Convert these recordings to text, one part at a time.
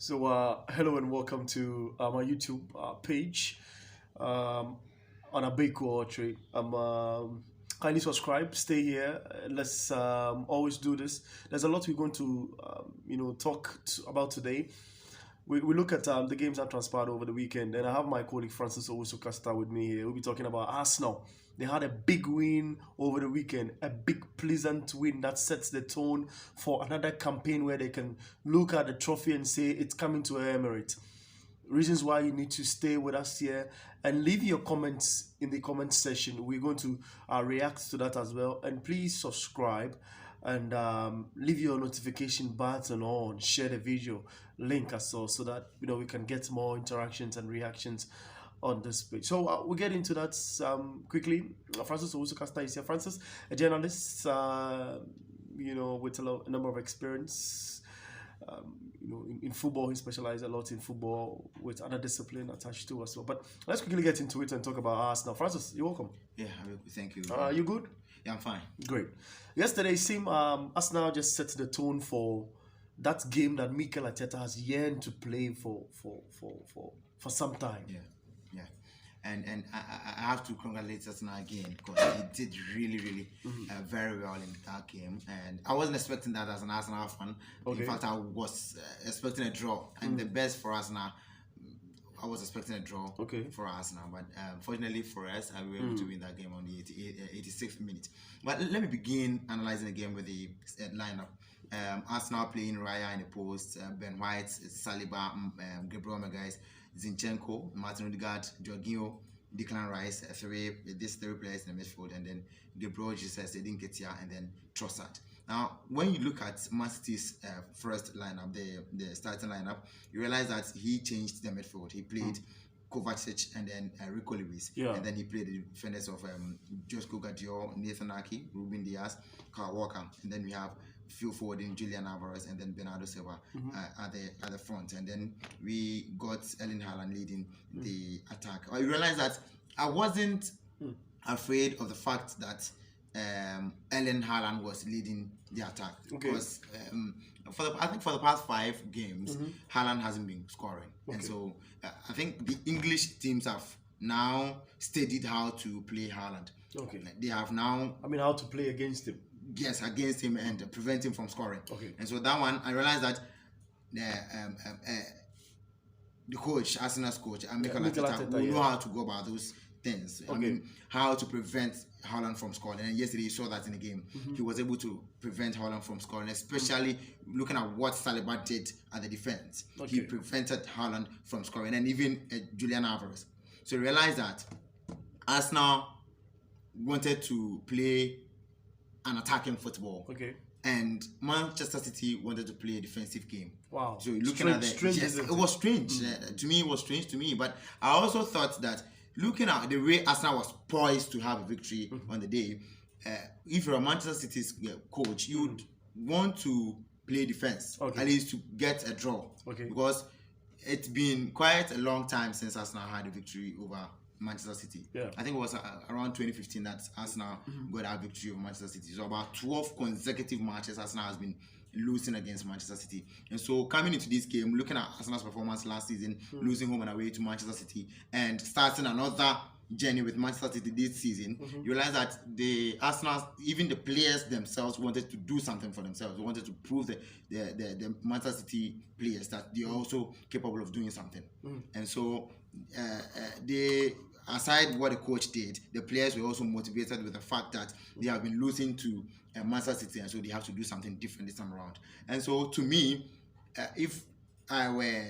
So, hello and welcome to my YouTube page um, on a big trade. Kindly subscribe, stay here. Let's always do this. There's a lot we're going to, talk about today. We look at the games that transpired over the weekend, and I have my colleague Francis Owusu-Casta with me here. We'll be talking about Arsenal. They had a big win over the weekend, a big, pleasant win that sets the tone for another campaign where they can look at the trophy and say it's coming to Emirates. Reasons why you need to stay with us here and leave your comments in the comment section. We're going to react to that as well. And please subscribe and leave your notification button on. Share the video link as well so that we can get more interactions and reactions on this page. So we'll get into that quickly. Francis Owusu-Casta is here. Francis, a journalist, with a number of experience in football. He specialized a lot in football with other discipline attached to us. But let's quickly get into it and talk about Arsenal. Francis, you're welcome. Yeah, thank you. You good? Yeah, I'm fine. Great. Yesterday, it seemed Arsenal just set the tone for that game that Mikel Arteta has yearned to play for some time. Yeah, yeah. And I have to congratulate Arsenal again because he did really very well in that game, and I wasn't expecting that as an Arsenal fan. Okay. In fact, I was expecting a draw, and the best for Arsenal, I was expecting a draw for Arsenal, but fortunately for us, we were able to win that game on the 86th minute. But let me begin analyzing the game with the lineup. Arsenal playing Raya in the post, Ben White, Saliba, Gabriel Magalhaes, Zinchenko, Martin Odegaard, Jorginho, Declan Rice, these three players in the midfield, and then Gabriel Jesus, Edin Ketia, and then Trossard. Now, when you look at Man City's first lineup, the starting lineup, you realize that he changed the midfield. He played Kovacic and then Rico Lewis. Yeah. And then he played the defenders of Josko Gvardiol, Nathan Ake, Ruben Diaz, Kyle Walker. And then we have Phil Foden, Julian Alvarez, and then Bernardo Silva at the front. And then we got Erling Haaland leading the attack. I realized that I wasn't afraid of the fact that Erling Haaland was leading the attack because I think for the past 5 games, Haaland hasn't been scoring, and so I think the English teams have now studied how to play Haaland. Okay. They have now. How to play against him. Yes, against him and prevent him from scoring. Okay. And so that one, I realized that the coach, Arsenal's coach, Mikel Arteta, will know how to go about those things. I mean, how to prevent Haaland from scoring. And yesterday you saw that in the game. He was able to prevent Haaland from scoring, especially looking at what Saliba did at the defense. He prevented Haaland from scoring, and even Julian Alvarez. So you realize that Arsenal wanted to play an attacking football. And Manchester City wanted to play a defensive game. Wow. So you're looking at it was strange. To me, it was strange to me. But I also thought that looking at the way Arsenal was poised to have a victory on the day, if you're a Manchester City's coach, you would want to play defense, at least to get a draw. Because it's been quite a long time since Arsenal had a victory over Manchester City. I think it was around 2015 that Arsenal got our victory over Manchester City. So about 12 consecutive matches Arsenal has been losing against Manchester City. And so coming into this game, looking at Arsenal's performance last season, losing home and away to Manchester City, and starting another journey with Manchester City this season, you realize that the Arsenal, even the players themselves, wanted to do something for themselves. They wanted to prove the Manchester City players that they are also capable of doing something. And so aside what the coach did, the players were also motivated with the fact that they have been losing to Manchester City, and so they have to do something different this time around. And so to me, if I were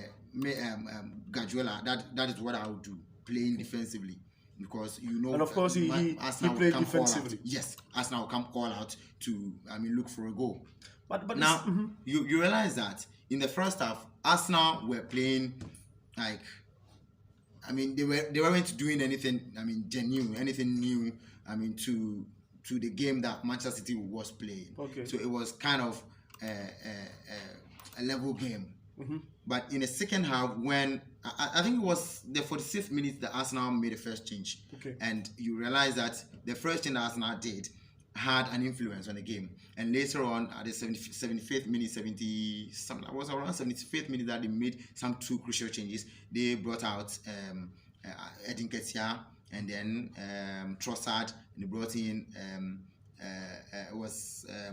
Guardiola, that is what I would do, playing defensively. Because and of course he played defensively. Yes, Arsenal will come call out to look for a goal. But now you realize that in the first half, Arsenal were playing like, they weren't doing anything genuine, anything new to the game that Manchester City was playing. So it was kind of a level game. But in the second half, when I think it was the 46th minute that Arsenal made the first change, and you realize that the first thing that Arsenal did had an influence on the game. And later on, at the 75th minute, I was around 75th minute that they made some 2 crucial changes. They brought out Edin Ketia and then Trossard, and they brought in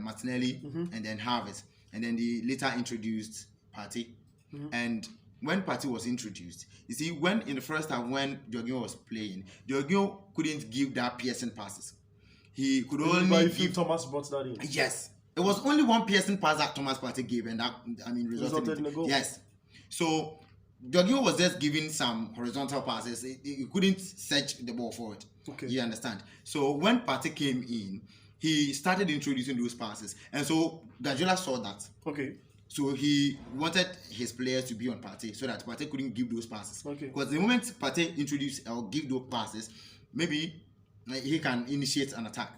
Martinelli and then Havertz. And then they later introduced Partey. And when Partey was introduced, you see, when in the first half, when Jorginho was playing, Jorginho couldn't give that piercing passes. He could only give... Thomas brought that in. Yes. It was only one piercing pass that Thomas Partey gave, and that, resulted in a goal. Yes. So, Jorginho was just giving some horizontal passes. He couldn't search the ball for it. Okay. You understand? So, when Partey came in, he started introducing those passes. And so, Guardiola saw that. Okay. So he wanted his players to be on Partey so that Partey couldn't give those passes. Okay. Because the moment Partey introduce or give those passes, maybe he can initiate an attack.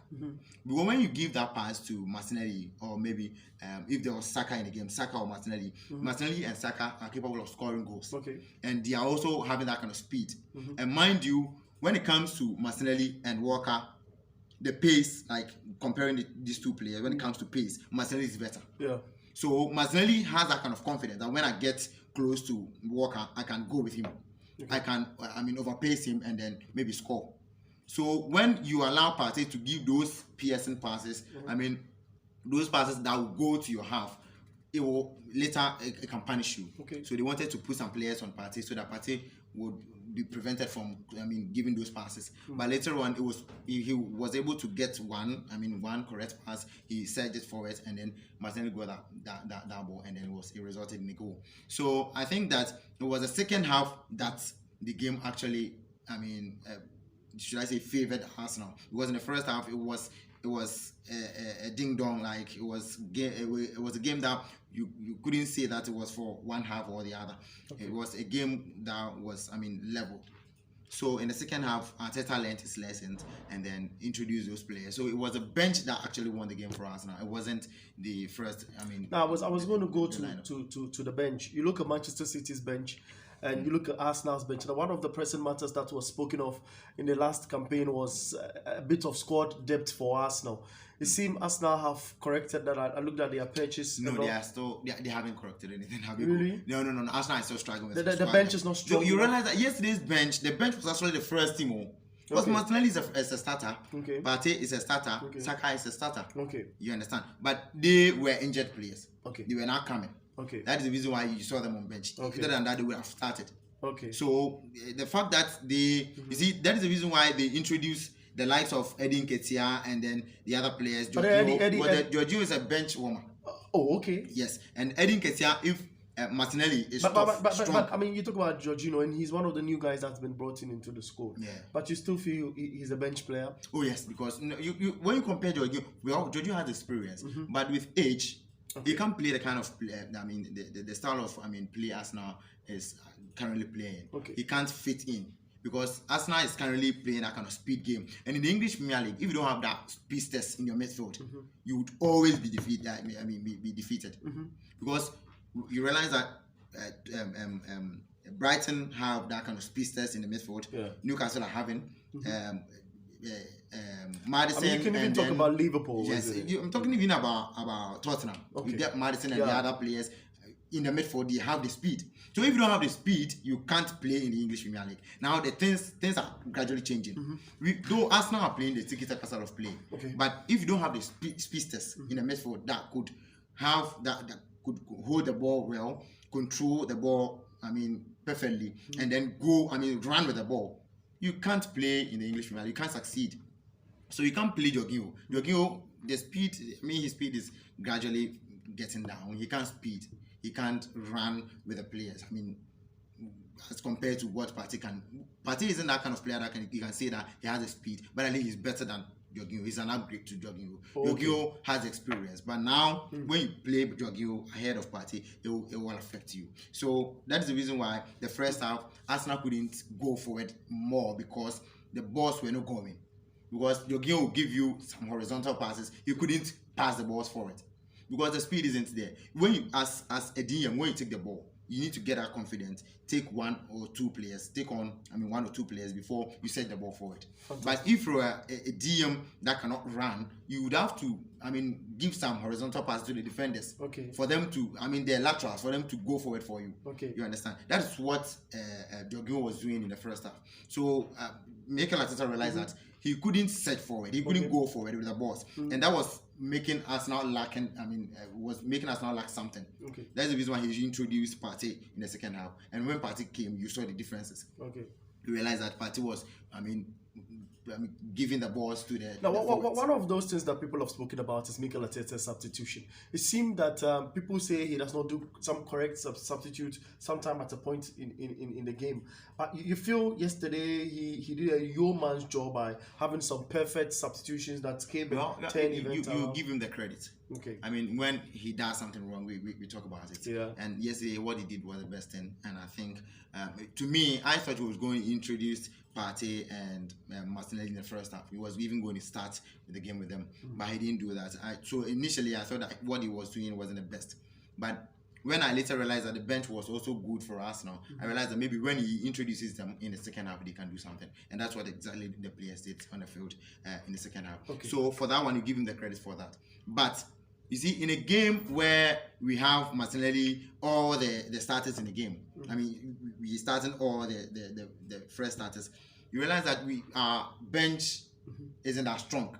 But when you give that pass to Martinelli, or maybe if there was Saka in the game, Saka or Martinelli, Martinelli and Saka are capable of scoring goals. Okay. And they are also having that kind of speed. And mind you, when it comes to Martinelli and Walker, the pace, like comparing these 2 players, when it comes to pace, Martinelli is better. Yeah. So Martinelli has that kind of confidence that when I get close to Walker, I can go with him. Okay. I can, overpace him and then maybe score. So when you allow Partey to give those piercing passes, those passes that will go to your half, it will later it can punish you. Okay. So they wanted to put some players on Partey so that Partey would be prevented from giving those passes. But later on, he was able to get one correct pass. He surged it forward, and then Martinelli got that ball, and then it resulted in a goal. So I think that it was the second half that the game actually, should I say, favored Arsenal, because in the first half it was a ding dong, like it was a game that you couldn't say that it was for one half or the other. Okay. It was a game that was leveled. So in the second half, Arteta learned his lessons and then introduced those players. So it was a bench that actually won the game for Arsenal. It wasn't the first. I was going to go to the bench. You look at Manchester City's bench, and you look at Arsenal's bench. Now, one of the pressing matters that was spoken of in the last campaign was a bit of squad depth for Arsenal. It seems Arsenal have corrected that. I looked at their purchase. No, they haven't corrected anything. Really? No. Arsenal is still struggling with the bench is not strong. So you realize that yesterday's bench, the bench was actually the first team. Because Martinelli is a starter. Okay. Partey is a starter. Okay. Saka is a starter. Okay. You understand? But they were injured players. Okay. They were not coming. Okay. That is the reason why you saw them on bench. Okay. Other than that, they would have started. Okay. So the fact that you see, that is the reason why they introduced the likes of Edin Ketia and then the other players. Jorginho is a bench warmer. Okay. Yes, and Edin Ketia, if Martinelli is strong. But you talk about Jorginho, and he's one of the new guys that's been brought into the squad. Yeah. But you still feel he's a bench player? Oh yes, because you when you compare Jorginho, Jorginho has experience, but with age, he can't play the kind of play. The style of play Arsenal is currently playing. Okay. He can't fit in. Because Arsenal is currently playing that kind of speed game. And in the English Premier League, if you don't have that speed test in your midfield, you would always be defeated. Be defeated. Because you realize that Brighton have that kind of speed test in the midfield. Yeah. Newcastle are having Maddison. You can even talk about Liverpool. Yes, I'm talking even about Tottenham. Okay. You get Maddison and the other players in the midfield. They have the speed. So if you don't have the speed, you can't play in the English Premier League. Now the things are gradually changing. Though Arsenal are playing the tiki-taka style of play, but if you don't have the speedsters in the midfield that could have that could hold the ball well, control the ball, perfectly, and then go, run with the ball, you can't play in the English Premier League. You can't succeed. So you can't play Jorginho. Jorginho, the speed, his speed is gradually getting down. He can't speed. He can't run with the players. As compared to what Partey can. Partey isn't that kind of player that you can say that he has the speed, but I think he's better than Jorginho. He's an upgrade to Jorginho. Okay. Jorginho has experience, but now when you play Jorginho ahead of Partey, it will affect you. So that's the reason why the first half Arsenal couldn't go forward more, because the balls were not going. Because Jorginho will give you some horizontal passes, you couldn't pass the balls forward. Because the speed isn't there. When you, as a DM, when you take the ball, you need to get that confidence. Take one or two players before you set the ball forward. Fantastic. But if you're a DM that cannot run, you would have to, give some horizontal passes to the defenders. Okay. For them to, their laterals, for them to go forward for you. Okay. You understand? That is what Jorginho was doing in the first half. So Mikel Arteta realized that he couldn't set forward. He couldn't go forward with the balls. And that was making Arsenal lack something. Okay. That's the reason why he introduced Partey in the second half. And when Partey came, you saw the differences. Okay. You realized that Partey was, giving the balls to the. Now, one of those things that people have spoken about is Mikel Arteta's substitution. It seemed that people say he does not do some correct substitute sometime at a point in the game. But you feel yesterday he did a yeoman's job by having some perfect substitutions that came in 10 events. You give him the credit. Okay. When he does something wrong, we talk about it. Yeah. And yesterday, what he did was the best thing. And I think, to me, I thought he was going to introduce Partey and Martinelli in the first half. He was even going to start the game with them, but he didn't do that. So initially, I thought that what he was doing wasn't the best. But when I later realized that the bench was also good for Arsenal, I realized that maybe when he introduces them in the second half, they can do something. And that's what exactly the players did on the field in the second half. Okay. So for that one, you give him the credit for that. But you see, in a game where we have Martinelli, all the starters in the game, we starting all the fresh starters, you realize that our bench isn't that strong.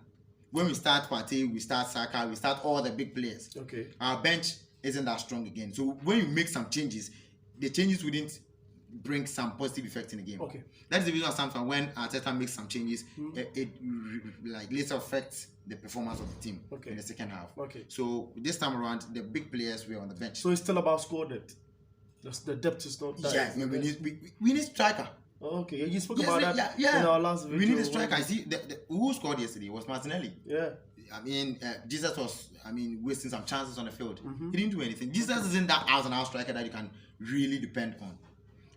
When we start Partey, we start Saka, we start all the big players. Okay. Our bench isn't that strong again. So when you make some changes, the changes wouldn't bring some positive effect in the game. Okay. That's the reason sometimes when Arteta makes some changes, it later affects the performance of the team in the second half. Okay. So this time around, the big players were on the bench. So it's still about score depth. The depth is not that. Yeah, we need striker. Okay, you spoke about that in our last video. We need a striker. I see who scored yesterday was Martinelli. Yeah. Jesus was, wasting some chances on the field. He didn't do anything. Jesus isn't that out-and-out striker that you can really depend on.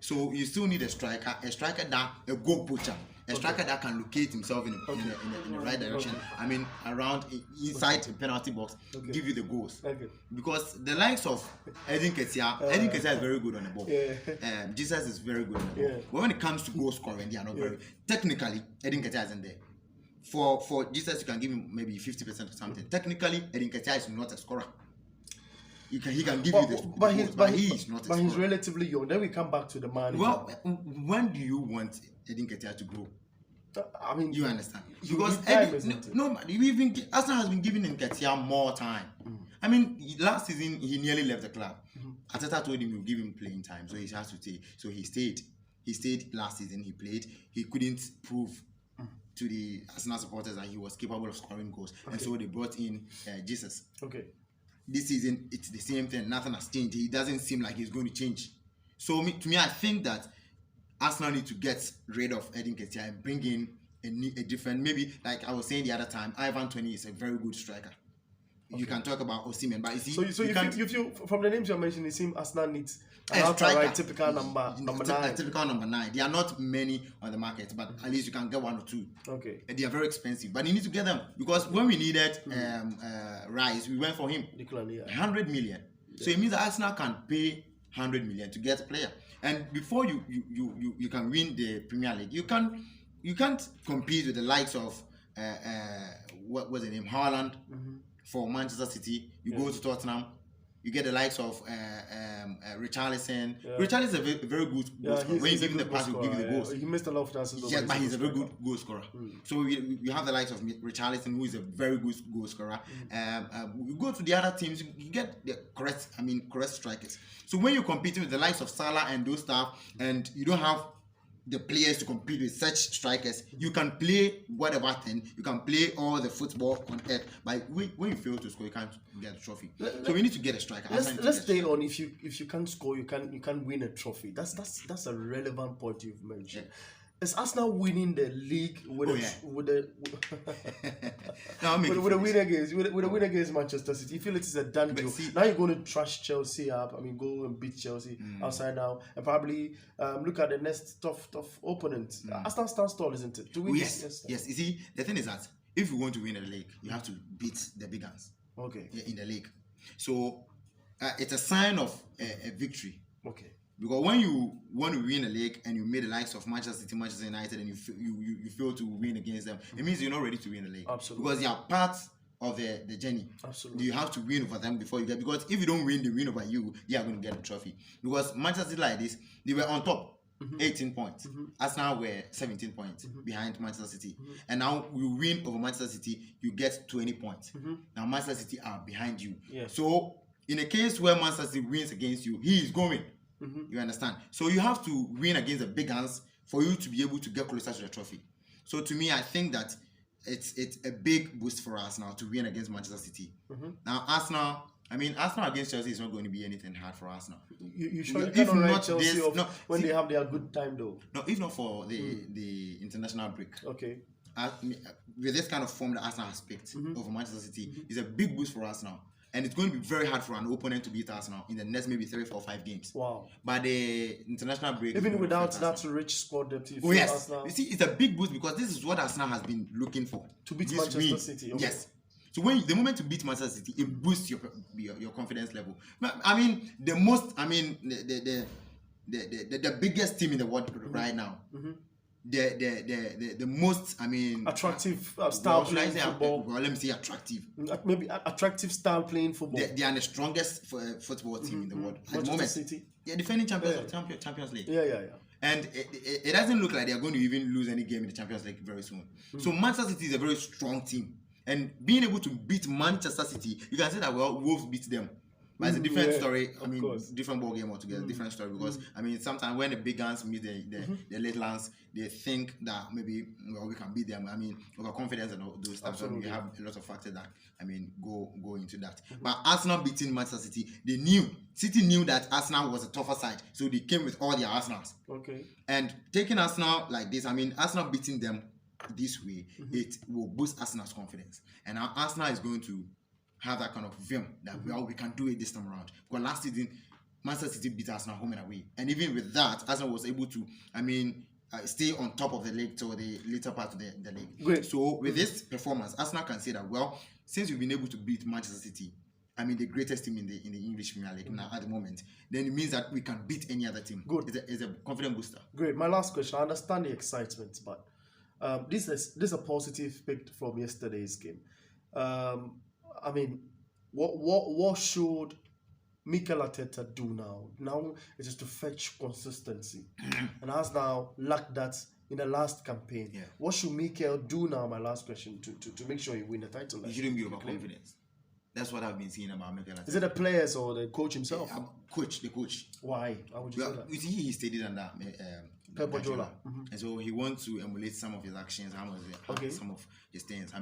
So you still need a striker that, a goal poacher, a striker that can locate himself in the right direction. Around inside the penalty box, give you the goals. Okay. Because the likes of Edin Ketia is very good on the ball. Yeah. Jesus is very good on the ball. Yeah. But when it comes to goal scoring, they are not very. Technically, Edin Ketia isn't there. For Jesus, you can give him maybe 50% or something. Technically, Edin Ketia is not a scorer. He can give you this, but he's not. But he's relatively young. Then we come back to the man. Well, when do you want Edin Ketia to grow? You understand? Because Arsenal has been giving Nketiah more time. Last season he nearly left the club. Arteta told him he would give him playing time, so he has to stay. So he stayed. He stayed last season. He played. He couldn't prove to the Arsenal supporters that he was capable of scoring goals, and so they brought in Jesus. Okay. This season, it's the same thing. Nothing has changed. He doesn't seem like he's going to change. So to me, I think that Arsenal need to get rid of Edin Ketia and bring in a different, maybe like I was saying the other time, Ivan Toney is a very good striker. Okay. You can talk about Osimhen, but you see, so you feel from the names you're mentioning, it seems Arsenal needs a striker, typical number 9. A typical number 9. There are not many on the market, but at least you can get 1 or 2. Okay. And they are very expensive, but you need to get them because when we needed Rice, we went for him. 100 million. Yeah. So it means that Arsenal can pay 100 million to get a player. And before you can win the Premier League, you can't compete with the likes of what was the name, Haaland for Manchester City. You go to Tottenham, you get the likes of Richarlison. Yeah. Richarlison is a very good goal scorer. When you give him the pass, he'll give you the goals. He missed a lot of chances. Yes, but he's a very good goal scorer. So we have the likes of Richarlison, who is a very good goal scorer. You go to the other teams, you get the correct strikers. So when you're competing with the likes of Salah and those stuff, and you don't have the players to compete with such strikers, you can play whatever thing, you can play all the football on earth, but when you fail to score, you can't get a trophy. So we need to get a striker. Let's stay on if you can't score, you can't win a trophy. That's a relevant point you've mentioned. Yeah. Is Arsenal winning the league with a win against Manchester City? You feel it is a done deal. Now you're going to trash Chelsea up. Go and beat Chelsea outside now, and probably look at the next tough opponent. Arsenal stands tall, isn't it? Yes. You see, the thing is that if you want to win the league, you have to beat the big guns. Okay. In the league, so it's a sign of a victory Okay. Because when you want to win a league and you made the likes of Manchester City, Manchester United, and you fail to win against them, it means you're not ready to win the league. Absolutely. Because they are part of the journey. Absolutely. You have to win over them before you get. Because if you don't win, they win over you. They are going to get the trophy. Because Manchester City like this, they were on top. 18 points. Arsenal were 17 points behind Manchester City. And now you win over Manchester City, you get 20 points. Now Manchester City are behind you. Yes. So in a case where Manchester City wins against you, he is going. You understand? So you have to win against the big guns for you to be able to get closer to the trophy. So to me, I think that it's a big boost for us now to win against Manchester City. Now Arsenal against Chelsea is not going to be anything hard for us now. You sure you cannot write Chelsea off when they have their good time though? No, if not for the international break. Okay. With this kind of form that Arsenal has picked over Manchester City, it's a big boost for us now. And it's going to be very hard for an opponent to beat Arsenal in the next maybe 3, 4, 5 games. Wow. But the international break... Even without that rich squad depth... Oh, yes. Arsenal. You see, it's a big boost because this is what Arsenal has been looking for. To beat Manchester City. Okay. Yes. So the moment you beat Manchester City, it boosts your confidence level. I mean, the biggest team in the world right now... The most attractive style playing football. Well, let me say attractive. Maybe attractive style playing football. They are the strongest football team in the world at the Manchester moment. City. They're defending champions of Champions League. Yeah. And it doesn't look like they're going to even lose any game in the Champions League very soon. So Manchester City is a very strong team, and being able to beat Manchester City, you can say that Wolves beat them. But it's a different story. Different ball game altogether. Different story because sometimes when the big guns meet the little ones, they think that maybe we can beat them. Overconfidence and all those stuff. So we have a lot of factors that go into that. But Arsenal beating Manchester City, City knew that Arsenal was a tougher side, so they came with all their Arsenals. Okay. And taking Arsenal like this, Arsenal beating them this way, it will boost Arsenal's confidence. And now Arsenal is going to have that kind of vim that we can do it this time around. Because last season, Manchester City beat Arsenal home and away. And even with that, Arsenal was able to, stay on top of the league till the later part of the league. Great. So with this performance, Arsenal can say that, since we've been able to beat Manchester City, the greatest team in the English Premier League now at the moment, then it means that we can beat any other team. Good. It's a confident booster. Great. My last question, I understand the excitement, but this is a positive pick from yesterday's game. What should Mikel Arteta do now? Now it is to fetch consistency, and has now lacked that in the last campaign. Yeah. What should Mikel do now? My last question to make sure you win the title. You shouldn't be overconfident. That's what I've been seeing about Mikel Arteta. Is it the players or the coach himself? The coach. Why? How would you say that? You see, he studied under Pep Guardiola. And so he wants to emulate some of his actions, some of his things.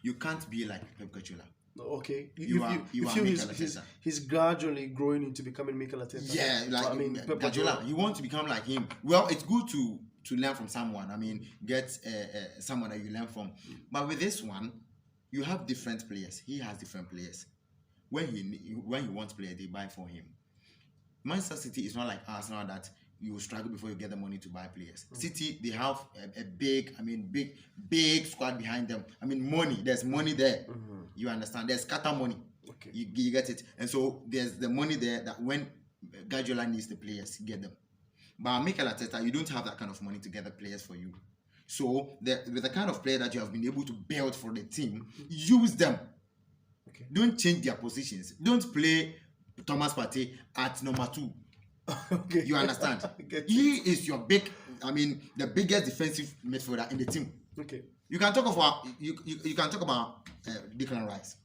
You can't be like Pep Guardiola. Okay, you are Mikel Arteta. He's gradually growing into becoming Mikel Arteta. Yeah, Pep Guardiola. You want to become like him. Well, it's good to learn from someone. Get someone that you learn from. But with this one, you have different players. He has different players. When he wants players, they buy for him. Manchester City is not like Arsenal that you struggle before you get the money to buy players. City, they have a big squad behind them. Money. There's money there. You understand? There's scatter money. Okay. You get it. And so there's the money there that when Guardiola needs the players, you get them. But Mikel Arteta, you don't have that kind of money to get the players for you. So with the kind of player that you have been able to build for the team, use them. Okay. Don't change their positions. Don't play Thomas Partey at number 2. Okay. You understand? He is your the biggest defensive midfielder in the team. Okay. You can talk about Declan Rice.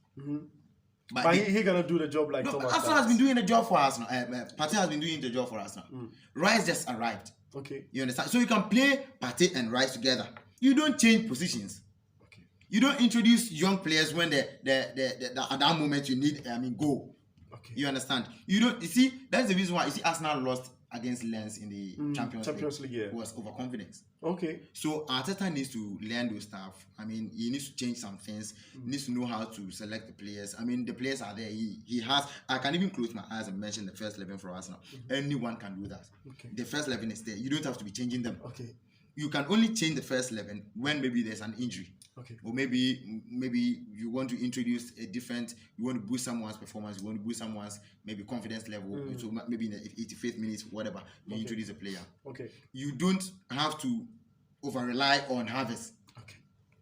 But he gonna do the job like Thomas. Arsenal has been doing the job for Arsenal. Partey has been doing the job for Arsenal. Rice just arrived. Okay. You understand? So you can play Partey and Rice together. You don't change positions. Okay. You don't introduce young players when at that moment you need goal. Okay. You understand? You see, that's the reason why Arsenal lost against Lens in the Champions League. Yeah. Was overconfidence. Okay. So Arteta needs to learn those stuff. He needs to change some things. He needs to know how to select the players. The players are there. He has. I can even close my eyes and mention the first 11 for Arsenal. Anyone can do that. Okay. The first 11 is there. You don't have to be changing them. Okay. you can only change the first 11 when maybe there's an injury. Okay. Or maybe you want to introduce a different, you want to boost someone's performance, you want to boost someone's maybe confidence level. So maybe in the 85th minute, whatever, you introduce a player. Okay. You don't have to over rely on Havertz. Okay.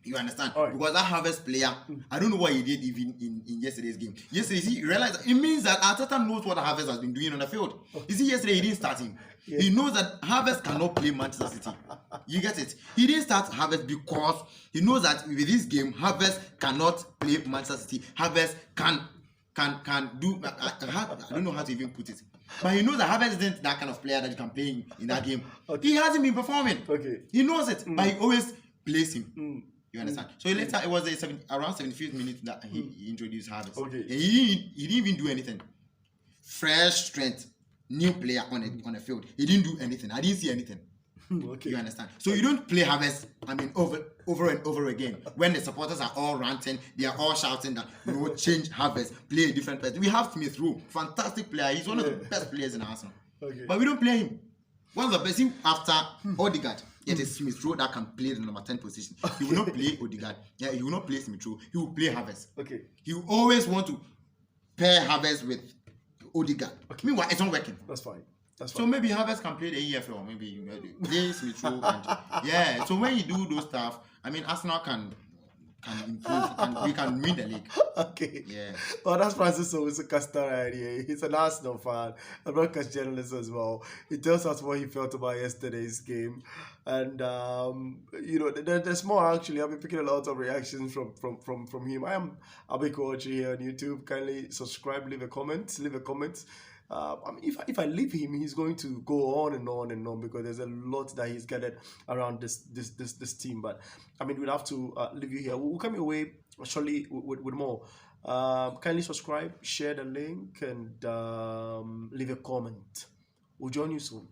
You understand? Right. Because that Havertz player, I don't know what he did even in yesterday's game. Yesterday, he realized it means that Arteta knows what Havertz has been doing on the field. You see, yesterday he didn't start him. Yeah. He knows that Havertz cannot play Manchester City. You get it? He didn't start Havertz because he knows that with this game, Havertz cannot play Manchester City. Havertz can do. I don't know how to even put it. But he knows that Havertz isn't that kind of player that you can play in that game. Okay. He hasn't been performing. Okay. He knows it, but he always plays him. You understand? So later, it was around 75th minute that he introduced Havertz. Okay. And he didn't even do anything. Fresh strength, new player on a field. He didn't do anything. I didn't see anything. Okay. You understand? So you don't play Havertz, over and over again. When the supporters are all ranting, they are all shouting that, change Havertz, play a different person. We have Smith Rowe, fantastic player. He's one of the best players in Arsenal. Okay. But we don't play him. One of the best after Odegaard. It is Smith Rowe that can play the number 10 position. He will not play Odegaard. Yeah, he will not play Smith Rowe. He will play Havertz. Okay. He will always want to pair Havertz with Odegaard. Okay. Meanwhile, it's not working. That's fine. So maybe Havertz can play the EFL, maybe play Smith Rowe, yeah. So when you do those stuff, I mean, Arsenal can improve and we can win the league. Okay. Yeah. Well, that's Francis Owusu-Castor idea. He's an Arsenal fan, a broadcast journalist as well. He tells us what he felt about yesterday's game, and there's more actually. I've been picking a lot of reactions from him. I am Abeko Ochi here on YouTube. Kindly subscribe, leave a comment. If I leave him, he's going to go on and on and on because there's a lot that he's gathered around this team. But I mean, we'll have to leave you here. We'll come your way shortly with more. Kindly subscribe, share the link, and leave a comment. We'll join you soon.